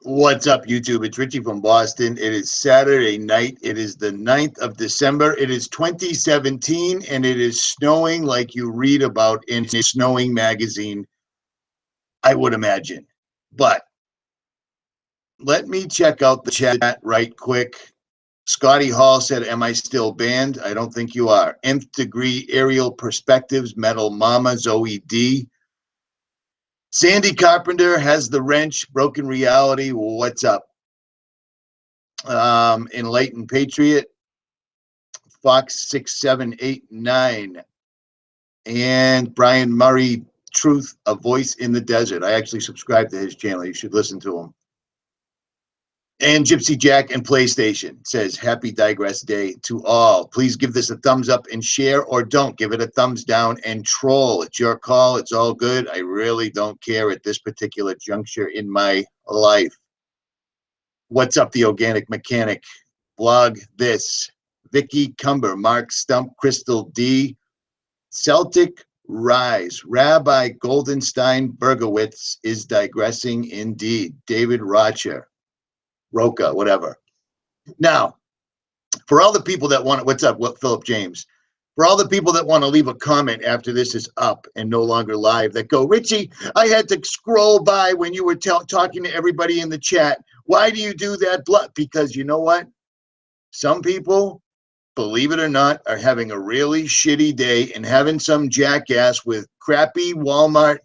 What's up, YouTube? It's Richie from Boston. It is Saturday night. It is the 9th of December. It is 2017, and it is snowing like you read about in a snowing magazine, I would imagine. But let me check out the chat right quick. Scotty Hall said, am I still banned? I don't think you are. Nth Degree Aerial Perspectives, Metal Mama, Zoe D. Sandy Carpenter has the wrench, Broken Reality. What's up? Enlightened Patriot, Fox 6789, and Brian Murray, Truth, A Voice in the Desert. I actually subscribe to his channel. You should listen to him. And Gypsy Jack and PlayStation says, happy Digress Day to all. Please give this a thumbs up and share, or don't. Give it a thumbs down and troll. It's your call. It's all good. I really don't care at this particular juncture in my life. What's up, the Organic Mechanic? Blog this. Vicky Cumber, Mark Stump, Crystal D, Celtic Rise, Rabbi Goldenstein Bergowitz is digressing indeed. David Roca, whatever. Now, for all the people that want to, what's up, Philip James? For all the people that want to leave a comment after this is up and no longer live, that go, Richie, I had to scroll by when you were talking to everybody in the chat. Why do you do that? Because you know what? Some people, believe it or not, are having a really shitty day, and having some jackass with crappy Walmart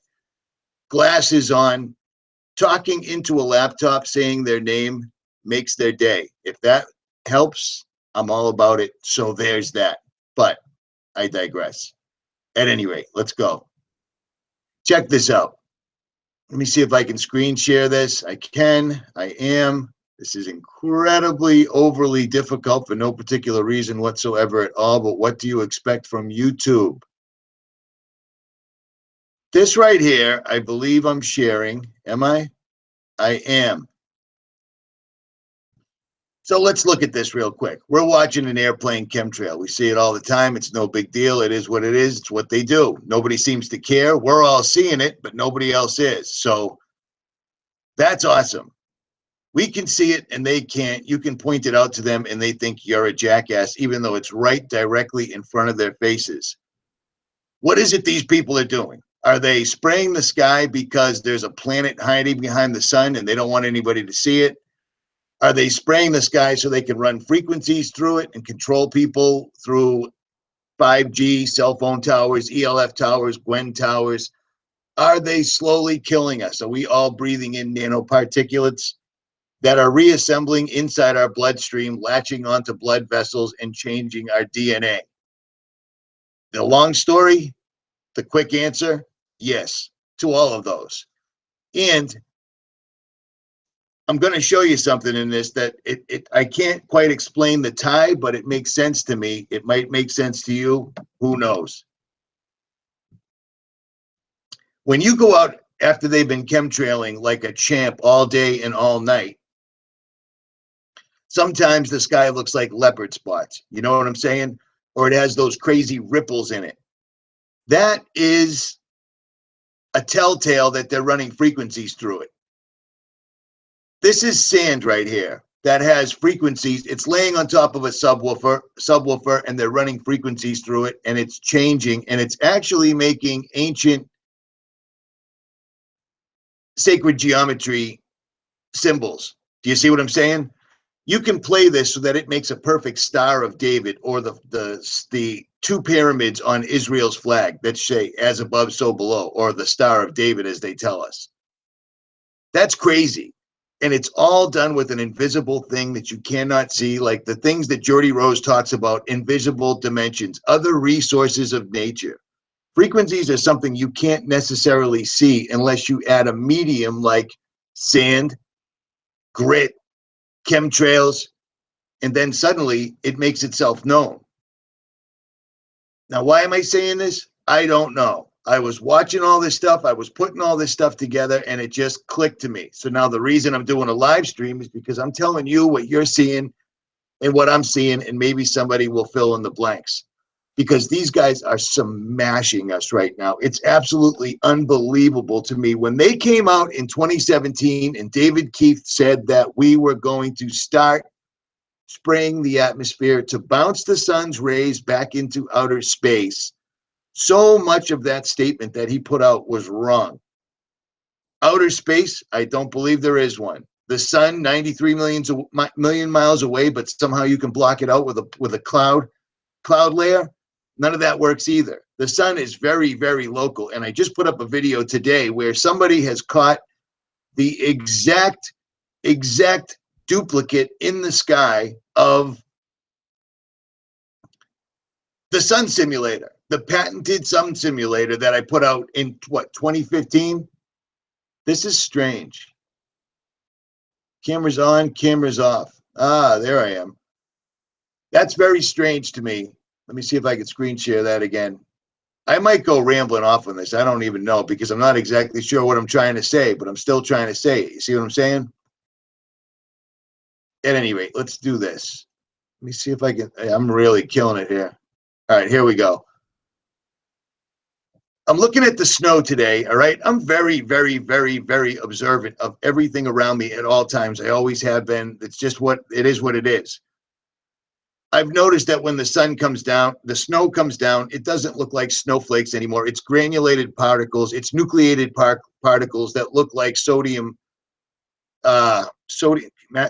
glasses on talking into a laptop saying their name makes their day. If that helps, I'm all about it. So there's that. But I digress. At any rate, let's go. Check this out. Let me see if I can screen share this. I can. I am. This is incredibly overly difficult for no particular reason whatsoever at all, but what do you expect from YouTube? This right here, I believe I'm sharing. Am I? I am. So let's look at this real quick. We're watching an airplane chemtrail. We see it all the time. It's no big deal. It is what it is. It's what they do. Nobody seems to care. We're all seeing it, but nobody else is. So that's awesome. We can see it and they can't. You can point it out to them and they think you're a jackass, even though it's right directly in front of their faces. What is it these people are doing? Are they spraying the sky because there's a planet hiding behind the sun and they don't want anybody to see it? Are they spraying the sky so they can run frequencies through it and control people through 5G, cell phone towers, ELF towers, Gwen towers? Are they slowly killing us? Are we all breathing in nanoparticulates that are reassembling inside our bloodstream, latching onto blood vessels and changing our DNA? The long story, the quick answer, yes, to all of those. And I'm going to show you something in this that I can't quite explain the tie, but it makes sense to me. It might make sense to you. Who knows? When you go out after they've been chemtrailing like a champ all day and all night, sometimes the sky looks like leopard spots. You know what I'm saying? Or it has those crazy ripples in it. That is a telltale that they're running frequencies through it. This is sand right here that has frequencies. It's laying on top of a subwoofer, and they're running frequencies through it, and it's changing, and it's actually making ancient sacred geometry symbols. Do you see what I'm saying? You can play this so that it makes a perfect Star of David, or the two pyramids on Israel's flag that say as above, so below, or the Star of David, as they tell us. That's crazy. And it's all done with an invisible thing that you cannot see, like the things that Geordie Rose talks about, invisible dimensions, other resources of nature. Frequencies are something you can't necessarily see unless you add a medium like sand, grit, chemtrails, and then suddenly it makes itself known. Now, why am I saying this? I don't know. I was watching all this stuff. I was putting all this stuff together, and it just clicked to me. So now the reason I'm doing a live stream is because I'm telling you what you're seeing and what I'm seeing, and maybe somebody will fill in the blanks. because these guys are smashing us right now. It's absolutely unbelievable to me. When they came out in 2017 and David Keith said that we were going to start spraying the atmosphere to bounce the sun's rays back into outer space, so much of that statement that he put out was wrong. Outer space, I don't believe there is one. The sun, 93 million miles away, but somehow you can block it out with a cloud layer. None of that works either. The sun is very, very local. And I just put up a video today where somebody has caught the exact duplicate in the sky of the sun simulator, the patented sun simulator that I put out in 2015. This is strange. Camera's on, camera's off. Ah, there I am. That's very strange to me. Let me see if I can screen share that again. I might go rambling off on this. I don't even know, because I'm not exactly sure what I'm trying to say, but I'm still trying to say it. You see what I'm saying? At any rate, let's do this. Let me see if I can. I'm really killing it here. All right, here we go. I'm looking at the snow today, all right? I'm very, very, very, very observant of everything around me at all times. I always have been. It's just what it is. I've noticed that when the sun comes down, the snow comes down, it doesn't look like snowflakes anymore. It's granulated particles. It's nucleated particles that look like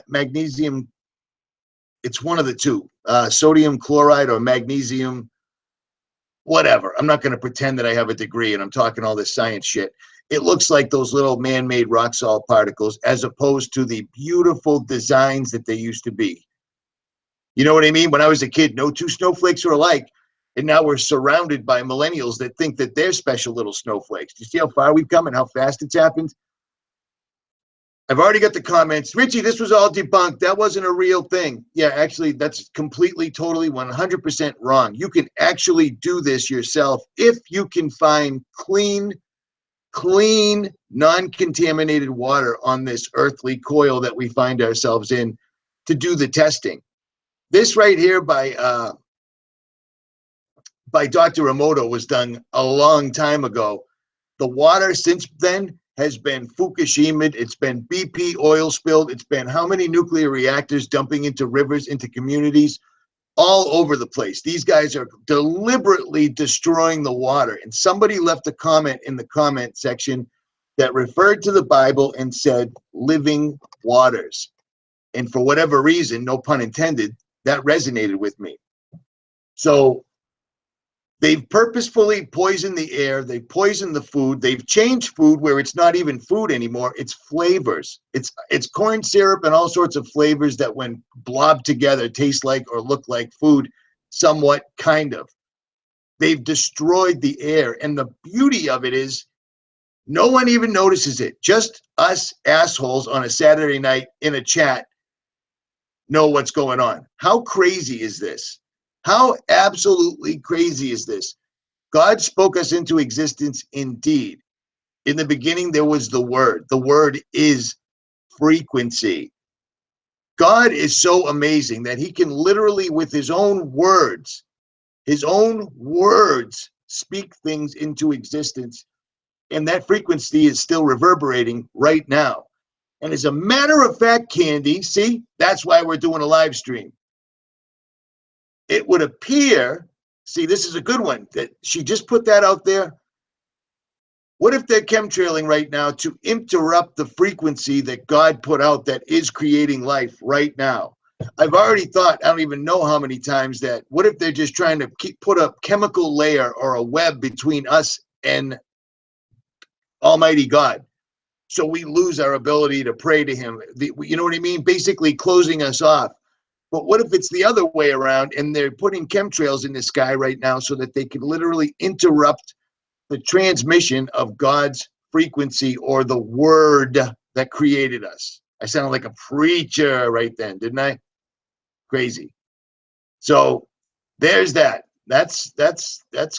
magnesium. It's one of the two, sodium chloride or magnesium, whatever. I'm not going to pretend that I have a degree and I'm talking all this science shit. It looks like those little man-made rock salt particles, as opposed to the beautiful designs that they used to be. You know what I mean? When I was a kid, no two snowflakes are alike. And now we're surrounded by millennials that think that they're special little snowflakes. Do you see how far we've come and how fast it's happened? I've already got the comments. Richie, this was all debunked. That wasn't a real thing. Yeah, actually, that's completely, totally, 100% wrong. You can actually do this yourself if you can find clean, non-contaminated water on this earthly coil that we find ourselves in to do the testing. This right here by Dr. Emoto was done a long time ago. The water since then has been Fukushima. It's been BP oil spilled. It's been how many nuclear reactors dumping into rivers, into communities, all over the place. These guys are deliberately destroying the water. And somebody left a comment in the comment section that referred to the Bible and said living waters. And for whatever reason, no pun intended, that resonated with me. So they've purposefully poisoned the air. They've poisoned the food. They've changed food where it's not even food anymore. It's flavors. It's corn syrup and all sorts of flavors that when blobbed together taste like or look like food, somewhat, kind of. They've destroyed the air. And the beauty of it is no one even notices it. Just us assholes on a Saturday night in a chat know what's going on. How crazy is this? How absolutely crazy is this? God spoke us into existence indeed. In the beginning, there was the Word. The Word is frequency. God is so amazing that he can literally, with his own words, speak things into existence. And that frequency is still reverberating right now. And as a matter of fact, Candy, see, that's why we're doing a live stream. It would appear, see, this is a good one, that she just put that out there. What if they're chemtrailing right now to interrupt the frequency that God put out that is creating life right now? I've already thought, I don't even know how many times, that what if they're just trying to put a chemical layer or a web between us and Almighty God, so we lose our ability to pray to him? You know what I mean? Basically closing us off. But what if it's the other way around and they're putting chemtrails in the sky right now so that they can literally interrupt the transmission of God's frequency or the word that created us? I sounded like a preacher right then, didn't I? Crazy. So there's that. That's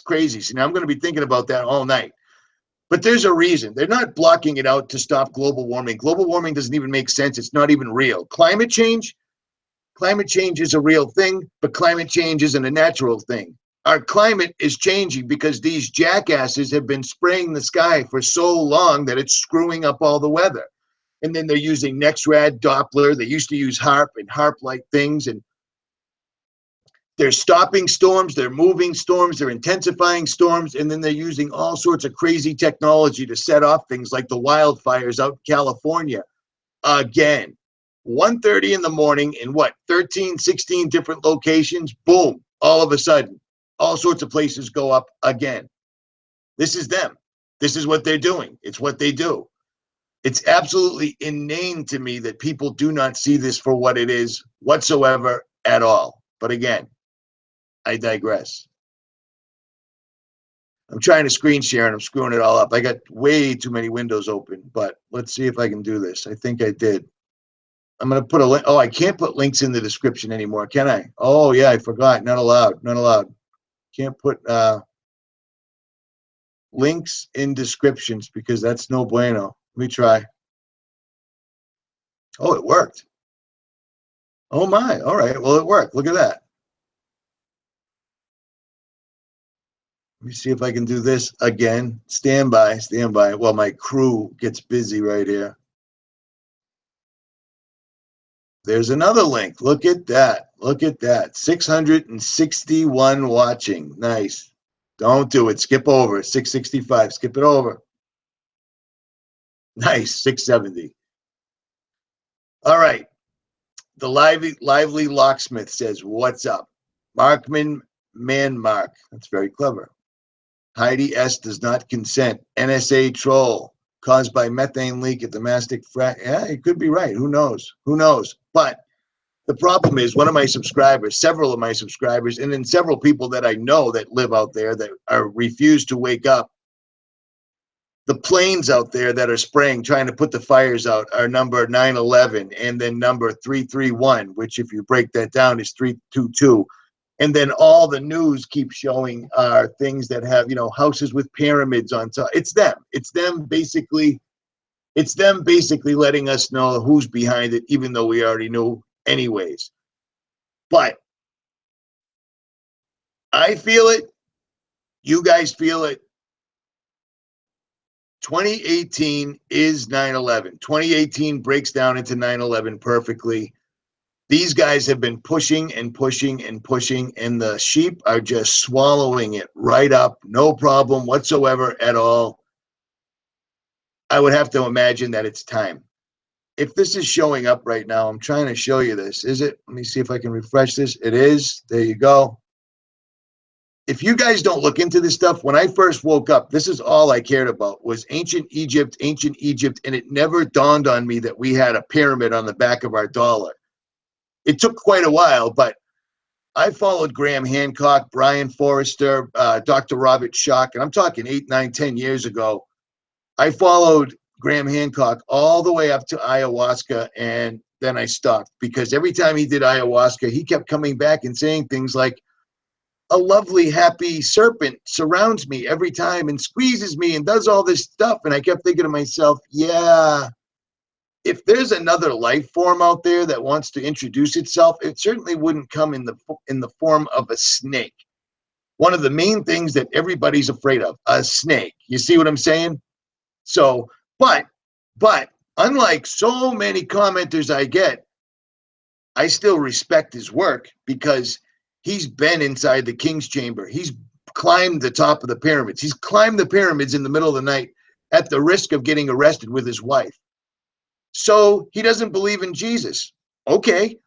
crazy. See, now I'm going to be thinking about that all night. But there's a reason. They're not blocking it out to stop global warming. Global warming doesn't even make sense. It's not even real. Climate change is a real thing, but climate change isn't a natural thing. our climate is changing because these jackasses have been spraying the sky for so long that it's screwing up all the weather. And then they're using NEXRAD, Doppler. They used to use HARP and HARP-like things. And they're stopping storms, they're moving storms, they're intensifying storms, and then they're using all sorts of crazy technology to set off things like the wildfires out in California. Again, 1:30 in the morning in 13, 16 different locations, boom, all of a sudden, all sorts of places go up again. This is them. This is what they're doing. It's what they do. It's absolutely inane to me that people do not see this for what it is whatsoever at all. But again, I digress. I'm trying to screen share and I'm screwing it all up. I got way too many windows open, but let's see if I can do this. I think I did. I'm going to put a link. Oh, I can't put links in the description anymore, can I? Oh, yeah, I forgot. Not allowed. Not allowed. Can't put links in descriptions because that's no bueno. Let me try. Oh, it worked. Oh, my. All right. Well, it worked. Look at that. Let me see if I can do this again. Stand by, stand by. Well, my crew gets busy right here. There's another link. Look at that. Look at that. 661 watching. Nice. Don't do it. Skip over. 665. Skip it over. Nice. 670. All right. The lively locksmith says, "What's up?" Markman Manmark. That's very clever. Heidi S. does not consent. NSA troll caused by methane leak at the Mastic frac. Yeah, it could be right. Who knows? Who knows? But the problem is one of my subscribers, several of my subscribers, and then several people that I know that live out there that are refused to wake up. The planes out there that are spraying, trying to put the fires out, are number 911 and then number 331, which if you break that down is 322. And then all the news keeps showing are things that have, houses with pyramids on top. It's them. It's them basically letting us know who's behind it, even though we already knew anyways. But I feel it. You guys feel it. 2018 is 9/11. 2018 breaks down into 9/11 perfectly. These guys have been pushing and pushing and pushing, and the sheep are just swallowing it right up. No problem whatsoever at all. I would have to imagine that it's time. If this is showing up right now, I'm trying to show you this. Is it? Let me see if I can refresh this. It is. There you go. If you guys don't look into this stuff, when I first woke up, this is all I cared about was ancient Egypt, and it never dawned on me that we had a pyramid on the back of our dollar. It took quite a while, but I followed Graham Hancock, Brian Forrester, Dr. Robert Schoch, and I'm talking 8, 9, 10 years ago. I followed Graham Hancock all the way up to ayahuasca, and then I stopped because every time he did ayahuasca, he kept coming back and saying things like, "A lovely, happy serpent surrounds me every time and squeezes me and does all this stuff." And I kept thinking to myself, yeah, if there's another life form out there that wants to introduce itself, it certainly wouldn't come in the form of a snake. One of the main things that everybody's afraid of, a snake. You see what I'm saying? So, but unlike so many commenters I get, I still respect his work because he's been inside the king's chamber. He's climbed the top of the pyramids. He's climbed the pyramids in the middle of the night at the risk of getting arrested with his wife. So he doesn't believe in Jesus. Okay,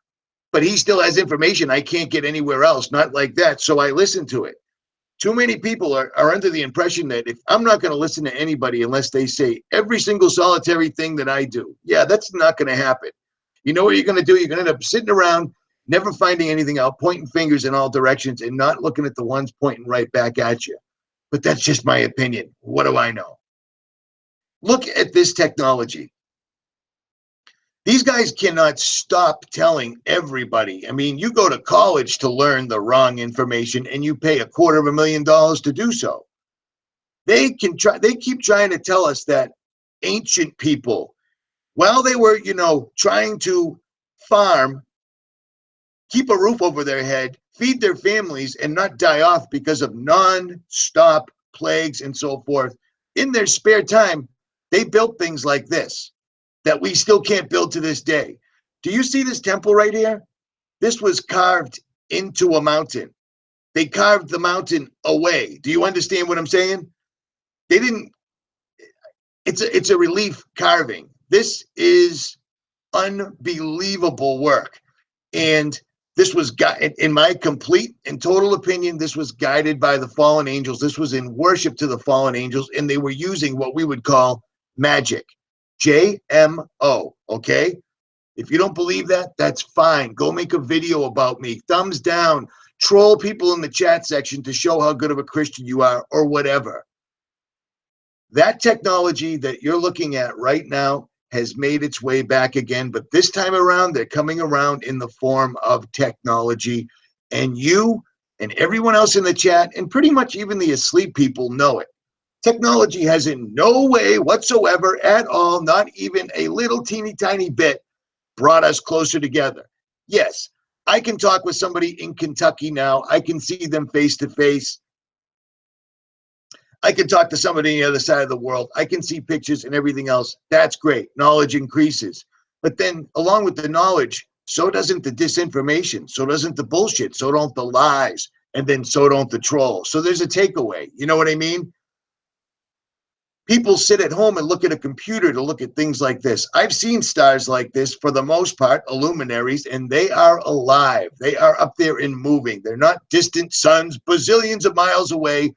but he still has information I can't get anywhere else, not like that. So I listen to it. Too many people are under the impression that if I'm not going to listen to anybody unless they say every single solitary thing that I do, yeah, that's not going to happen. You know what you're going to do? You're going to end up sitting around, never finding anything out, pointing fingers in all directions and not looking at the ones pointing right back at you. But that's just my opinion. What do I know? Look at this technology. These guys cannot stop telling everybody. I mean, you go to college to learn the wrong information and you pay $250,000 to do so. They keep trying to tell us that ancient people, while they were, trying to farm, keep a roof over their head, feed their families and not die off because of non-stop plagues and so forth. In their spare time, they built things like this that we still can't build to this day. Do you see this temple right here? This was carved into a mountain. They carved the mountain away. Do you understand what I'm saying? They didn't. It's a relief carving. This is unbelievable work. And this was, in my complete and total opinion, this was guided by the fallen angels. This was in worship to the fallen angels, and they were using what we would call magic. JMO, okay? If you don't believe that, that's fine. Go make a video about me. Thumbs down. Troll people in the chat section to show how good of a Christian you are, or whatever. That technology that you're looking at right now has made its way back again, but this time around, they're coming around in the form of technology, and you and everyone else in the chat, and pretty much even the asleep people, know it. Technology has in no way whatsoever at all, not even a little teeny tiny bit, brought us closer together. Yes, I can talk with somebody in Kentucky now. I can see them face to face. I can talk to somebody on the other side of the world. I can see pictures and everything else. That's great. Knowledge increases. But then along with the knowledge, so doesn't the disinformation. So doesn't the bullshit. So don't the lies. And then so don't the trolls. So there's a takeaway. You know what I mean? People sit at home and look at a computer to look at things like this. I've seen stars like this, for the most part, illuminaries, and they are alive. They are up there and moving. They're not distant suns, bazillions of miles away,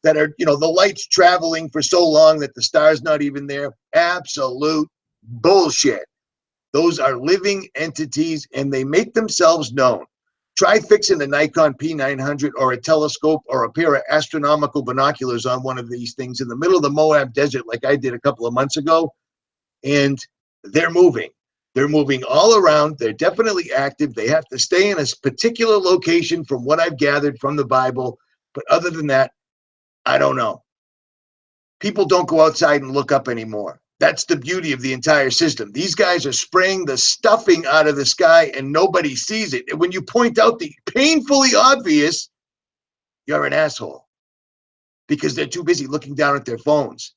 that are, you know, the light's traveling for so long that the star's not even there. Absolute bullshit. Those are living entities, and they make themselves known. Try fixing a Nikon P900 or a telescope or a pair of astronomical binoculars on one of these things in the middle of the Moab desert like I did a couple of months ago, and they're moving. They're moving all around. They're definitely active. They have to stay in a particular location from what I've gathered from the Bible, but other than that, I don't know. People don't go outside and look up anymore. That's the beauty of the entire system. These guys are spraying the stuffing out of the sky and nobody sees it. And when you point out the painfully obvious, you're an asshole, because they're too busy looking down at their phones.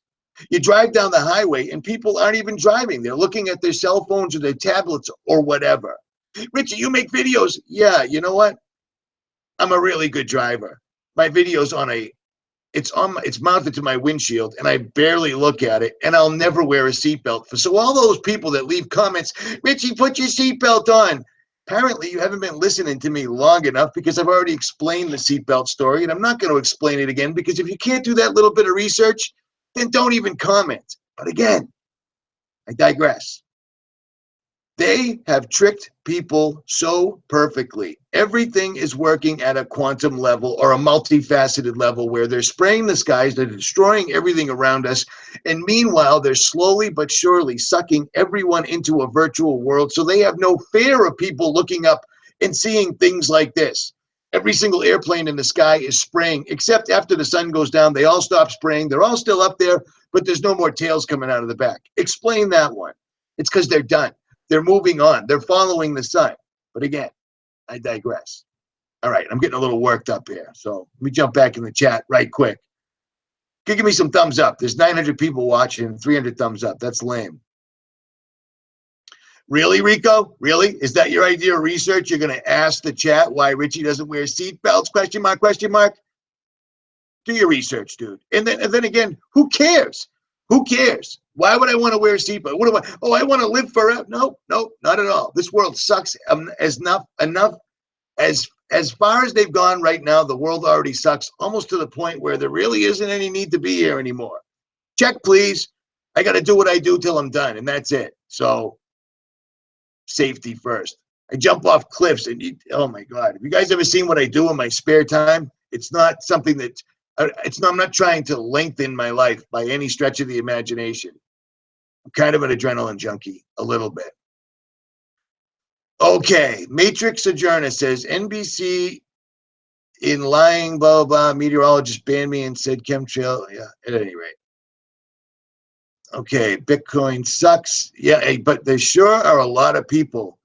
You drive down the highway and people aren't even driving. They're looking at their cell phones or their tablets or whatever. Richie, you make videos. Yeah, you know what? I'm a really good driver. My video's on it's mounted to my windshield, and I barely look at it, and I'll never wear a seatbelt. So all those people that leave comments, Richie, put your seatbelt on. Apparently, you haven't been listening to me long enough, because I've already explained the seatbelt story, and I'm not going to explain it again, because if you can't do that little bit of research, then don't even comment. But again, I digress. They have tricked people so perfectly. Everything is working at a quantum level or a multifaceted level where they're spraying the skies, they're destroying everything around us, and meanwhile, they're slowly but surely sucking everyone into a virtual world, so they have no fear of people looking up and seeing things like this. Every single airplane in the sky is spraying, except after the sun goes down, they all stop spraying. They're all still up there, but there's no more tails coming out of the back. Explain that one. It's because they're done. They're moving on. They're following the sun. But again, I digress. All right, I'm getting a little worked up here. So let me jump back in the chat right quick. Give me some thumbs up. There's 900 people watching, 300 thumbs up. That's lame. Really, Rico? Really? Is that your idea of research? You're going to ask the chat why Richie doesn't wear seatbelts? Question mark, question mark. Do your research, dude. And then again, who cares? Who cares? Why would I want to wear a seatbelt? What do I? Oh, I want to live forever. No, not at all. This world sucks enough. As far as they've gone right now, the world already sucks almost to the point where there really isn't any need to be here anymore. Check, please. I got to do what I do till I'm done, and that's it. So, safety first. I jump off cliffs, and oh my God, have you guys ever seen what I do in my spare time? It's not something that. I'm not trying to lengthen my life by any stretch of the imagination. I'm kind of an adrenaline junkie, a little bit. Okay, Matrix Sojourner says, NBC in lying, blah, blah, blah, meteorologist banned me and said chemtrail. Yeah, at any rate. Okay, Bitcoin sucks. Yeah, but there sure are a lot of people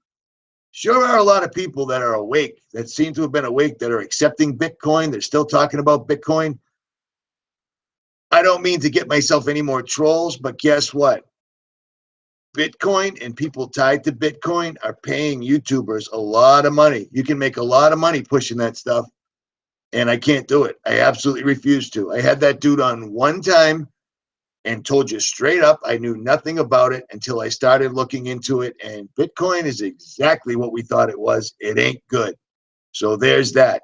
Sure are a lot of people that are awake, that seem to have been awake, that are accepting Bitcoin. They're still talking about Bitcoin. I don't mean to get myself any more trolls, but guess what? Bitcoin and people tied to Bitcoin are paying YouTubers a lot of money. You can make a lot of money pushing that stuff, and I can't do it. I absolutely refuse to. I had that dude on one time and told you straight up I knew nothing about it until I started looking into it, and Bitcoin is exactly what we thought it was. It ain't good. So there's that.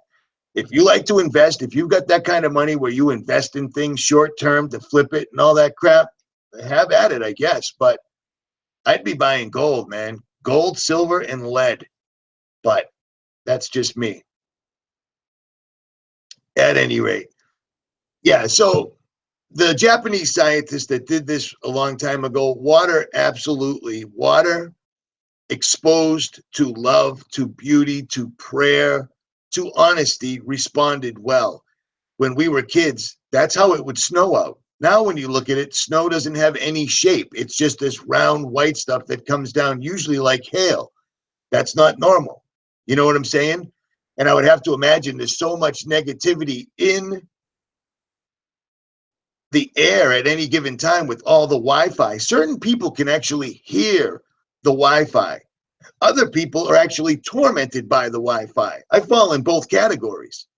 If you like to invest, if you've got that kind of money where you invest in things short term to flip it and all that crap, have at it, I guess. But I'd be buying gold, man. Gold, silver, and lead. But that's just me. At any rate. Yeah, so the Japanese scientist that did this a long time ago, water, absolutely. Water exposed to love, to beauty, to prayer, to honesty, responded well. When we were kids, that's how it would snow out. Now, when you look at it, snow doesn't have any shape. It's just this round white stuff that comes down, usually like hail. That's not normal. You know what I'm saying? And I would have to imagine there's so much negativity in the air at any given time with all the Wi-Fi. Certain people can actually hear the Wi-Fi. Other people are actually tormented by the Wi-Fi. I fall in both categories.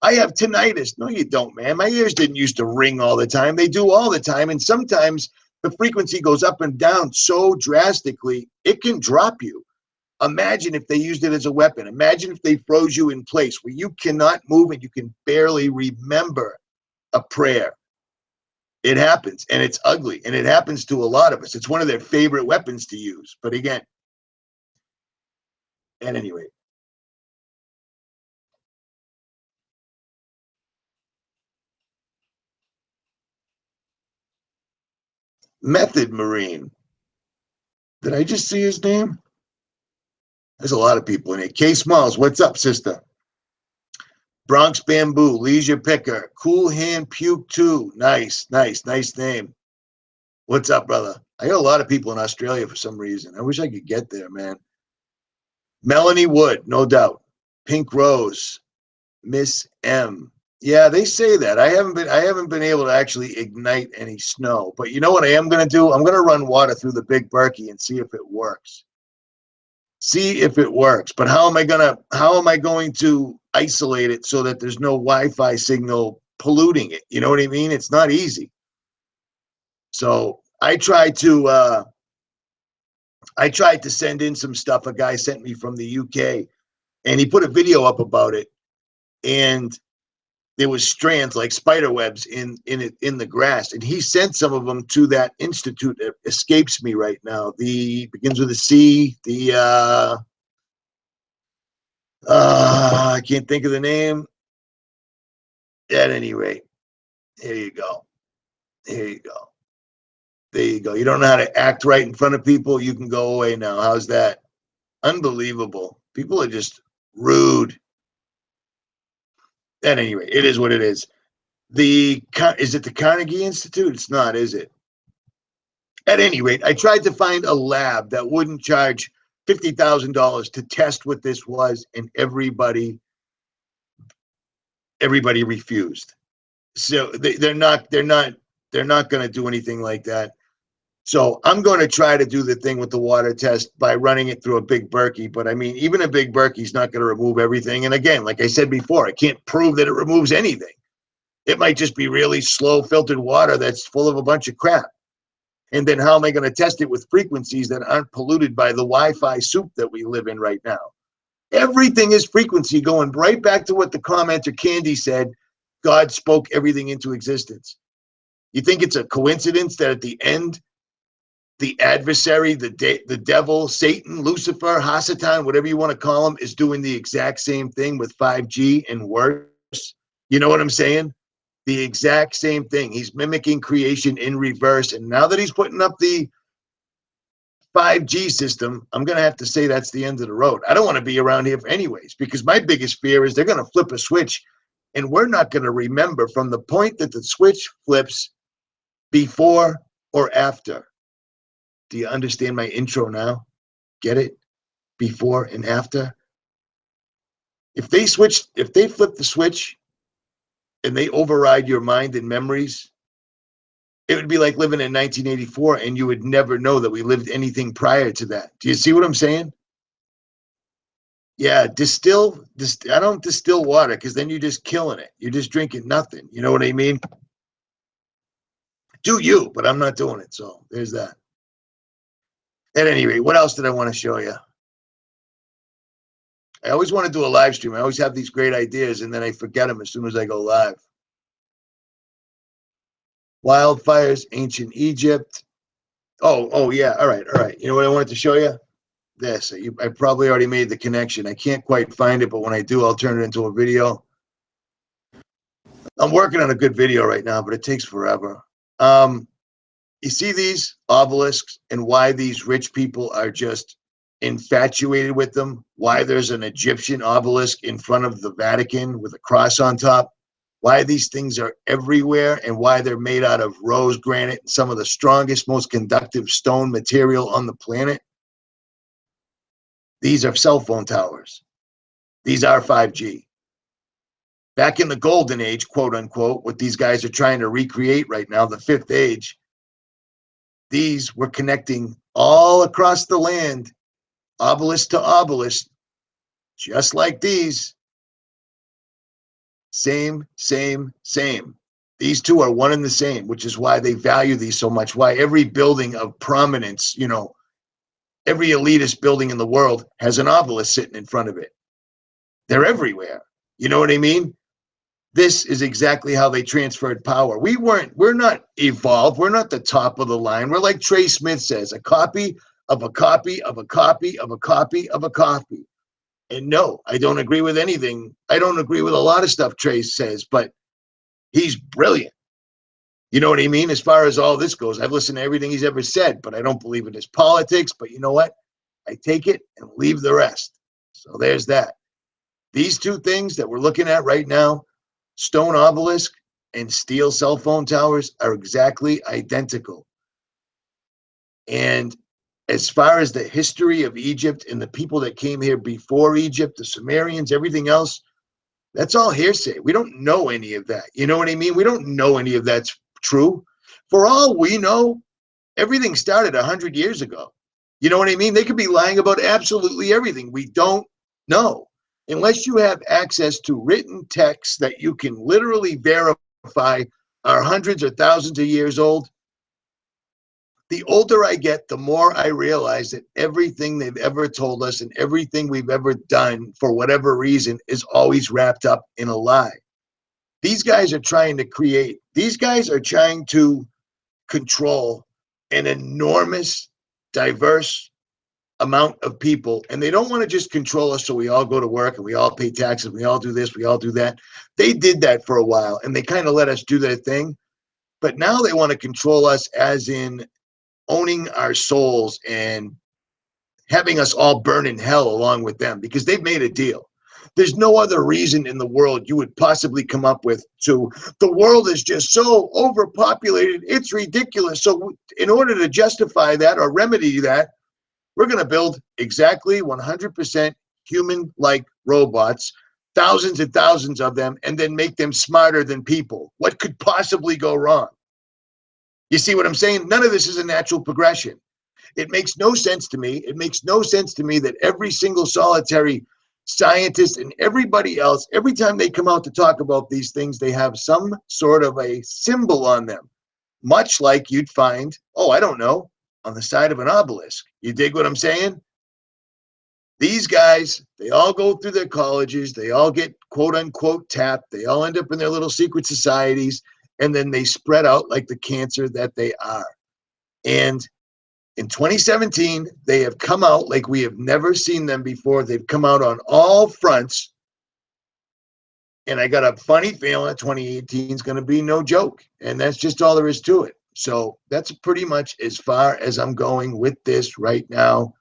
I have tinnitus. No, you don't, man. My ears didn't used to ring all the time. They do all the time. And sometimes the frequency goes up and down so drastically, it can drop you. Imagine if they used it as a weapon. Imagine if they froze you in place where you cannot move and you can barely remember a prayer. It happens, and it's ugly, and it happens to a lot of us. It's one of their favorite weapons to use. But again, at any rate. Method Marine. Did I just see his name? There's a lot of people in it. K Smalls, what's up, sister? Bronx Bamboo, Leisure Picker, Cool Hand Puke 2. Nice, nice, nice name. What's up, brother? I got a lot of people in Australia for some reason. I wish I could get there, man. Melanie Wood, no doubt. Pink Rose, Miss M. Yeah, they say that. I haven't been able to actually ignite any snow. But you know what I am gonna do? I'm gonna run water through the Big Berkey and see if it works. See if it works. But how am I going to isolate it so that there's no Wi-Fi signal polluting it? You know what I mean? It's not easy. So I tried to send in some stuff a guy sent me from the UK, and he put a video up about it, and there was strands like spider webs in the grass, and he sent some of them to that institute. It escapes me right now. The begins with a C. I can't think of the name. At any rate, here you go. Here you go. There you go. You don't know how to act right in front of people. You can go away now. How's that? Unbelievable. People are just rude. At any rate, it is what it is. Is it the Carnegie Institute? It's not, is it? At any rate, I tried to find a lab that wouldn't charge $50,000 to test what this was, and everybody refused. So they're not going to do anything like that. So I'm going to try to do the thing with the water test by running it through a Big Berkey. But I mean, even a Big Berkey is not going to remove everything. And again, like I said before, I can't prove that it removes anything. It might just be really slow filtered water that's full of a bunch of crap. And then how am I going to test it with frequencies that aren't polluted by the Wi-Fi soup that we live in right now? Everything is frequency, going right back to what the commenter Candy said. God spoke everything into existence. You think it's a coincidence that at the end, the adversary, the devil, Satan, Lucifer, Hasatan, whatever you want to call him, is doing the exact same thing with 5G and worse? You know what I'm saying? The exact same thing. He's mimicking creation in reverse. And now that he's putting up the 5G system, I'm going to have to say that's the end of the road. I don't want to be around here anyways, because my biggest fear is they're going to flip a switch and we're not going to remember from the point that the switch flips before or after. Do you understand my intro now? Get it? before and after. If they flip the switch and they override your mind and memories, it would be like living in 1984 and you would never know that we lived anything prior to that. Do you see what I'm saying? Yeah, I don't distill water because then you're just killing it. You're just drinking nothing. You know what I mean? Do you, but I'm not doing it. So there's that. At any rate, what else did I want to show you? I always want to do a live stream. I always have these great ideas and then I forget them as soon as I go live. Wildfires, ancient Egypt. Oh yeah. All right. You know what I wanted to show you? This. I probably already made the connection. I can't quite find it, but when I do, I'll turn it into a video. I'm working on a good video right now, but it takes forever. You see these obelisks and why these rich people are just infatuated with them? Why there's an Egyptian obelisk in front of the Vatican with a cross on top? Why these things are everywhere and why they're made out of rose granite, some of the strongest, most conductive stone material on the planet? These are cell phone towers. These are 5G. Back in the golden age, quote unquote, what these guys are trying to recreate right now, the fifth age, these were connecting all across the land, obelisk to obelisk, just like these. Same. These two are one and the same, which is why they value these so much, why every building of prominence, every elitist building in the world has an obelisk sitting in front of it. They're everywhere. You know what I mean? This is exactly how they transferred power. We're not evolved. We're not the top of the line. We're like Trey Smith says, a copy of a copy of a copy of a copy of a copy. And no, I don't agree with anything. I don't agree with a lot of stuff Trey says, but he's brilliant. You know what I mean? As far as all this goes, I've listened to everything he's ever said, but I don't believe in his politics. But you know what? I take it and leave the rest. So there's that. These two things that we're looking at right now, stone obelisk and steel cell phone towers, are exactly identical. And as far as the history of Egypt and the people that came here before Egypt, the Sumerians, everything else, that's all hearsay. We don't know any of that. You know what I mean? We don't know any of that's true. For all we know, everything started 100 years ago. You know what I mean? They could be lying about absolutely everything. We don't know. Unless you have access to written texts that you can literally verify are hundreds or thousands of years old. The older I get, the more I realize that everything they've ever told us and everything we've ever done for whatever reason is always wrapped up in a lie. These guys are trying to control an enormous, diverse amount of people, and they don't want to just control us so we all go to work and we all pay taxes, we all do this, we all do that. They did that for a while and they kind of let us do their thing, but now they want to control us as in owning our souls and having us all burn in hell along with them, because they've made a deal. There's no other reason in the world you would possibly come up with to, the world is just so overpopulated, it's ridiculous. So in order to justify that or remedy that, we're going to build exactly 100% human-like robots, thousands and thousands of them, and then make them smarter than people. What could possibly go wrong? You see what I'm saying? None of this is a natural progression. It makes no sense to me. It makes no sense to me that every single solitary scientist and everybody else, every time they come out to talk about these things, they have some sort of a symbol on them, much like you'd find, I don't know, on the side of an obelisk. You dig what I'm saying? These guys, they all go through their colleges, they all get quote unquote tapped, they all end up in their little secret societies, and then they spread out like the cancer that they are. And in 2017, they have come out like we have never seen them before. They've come out on all fronts. And I got a funny feeling 2018 is going to be no joke. And that's just all there is to it. So that's pretty much as far as I'm going with this right now,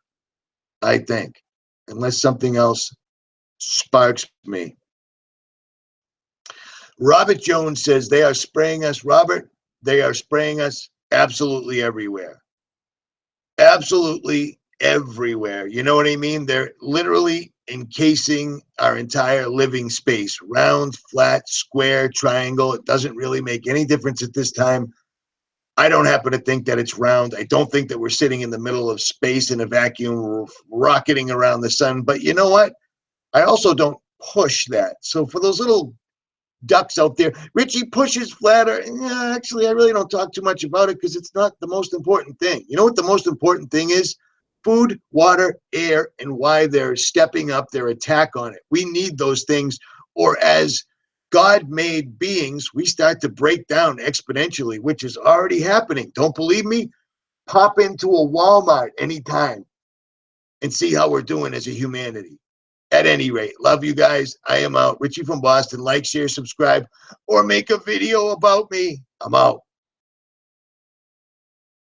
I think, unless something else sparks me. Robert Jones says they are spraying us. Robert, they are spraying us absolutely everywhere. Absolutely everywhere. You know what I mean? They're literally encasing our entire living space. Round, flat, square, triangle. It doesn't really make any difference at this time. I don't happen to think that it's round. I don't think that we're sitting in the middle of space in a vacuum rocketing around the sun. But you know what? I also don't push that. So for those little ducks out there, Richie pushes flatter. Yeah, actually, I really don't talk too much about it because it's not the most important thing. You know what the most important thing is? Food, water, air, and why they're stepping up their attack on it. We need those things, or as God-made beings, we start to break down exponentially, which is already happening. Don't believe me? Pop into a Walmart anytime and see how we're doing as a humanity. At any rate, love you guys. I am out. Richie from Boston. Like, share, subscribe, or make a video about me. I'm out.